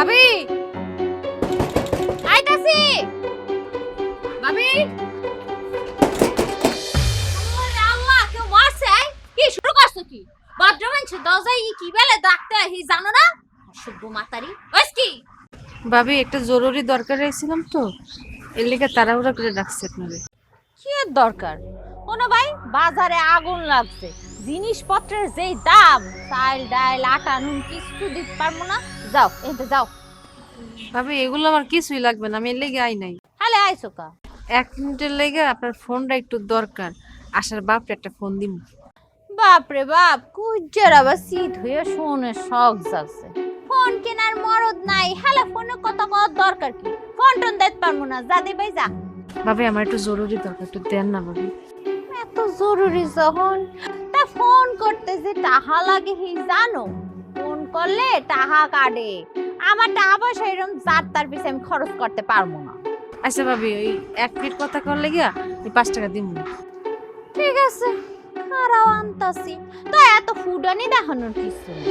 ভাবি আইতাছি ভাবি। আরে আল্লাহ কেউ মারছে কি শুরু করছো কি ভদ্র মানুষ দরজায় কি বেলে ডাকতে হি জানো না শুভ মাতারি ওইস কি ভাবি একটা জরুরি দরকার হয়েছিলাম তো এর লিগে তাড়াহুড়া করে ডাকছি আপনারে। কি এর দরকার কোনো ভাই বাজারে আগুন লাগছে জিনিসপত্রের যেই দাম চাল ডাল আটা নুন কিছু দিতে পারবো না যাও এতে যাও। ভাবি এগুলো আমার কিছুই লাগবে না, আমি এর লেগে আই নাই। হ্যালে আইসো কা 1 মিনিটের লেগে আপনার ফোনটা একটু দরকার, আসার বাপরে একটা ফোন দিম। বাপ রে বাপ কুজ্জের আবার শীত হয়ে শোনে শখ যাচ্ছে ফোন কেনার মরদ নাই হ্যালে ফোনে কত কত দরকার কি ফোন টোন দিতে পারবো না যা দে ভাই যা। ভাবি আমার একটু জরুরি দরকার, একটু দেন না ভাবি। এত জরুরি যখন তা ফোন করতে যে টাহা লাগে হি জানো ফোন করলে টাহা কাটে আমার টাকা পয়সা এরকম যার তার পিছে আমি খরচ করতে পারবো না। আচ্ছা ভাবি ওই 1 মিনিট কথা করলে গিয়া এই 5 টাকা দিম। ঠিক আছে খারাও আনতাছি তো এত ফুডানি দেখানোর কিছু নেই।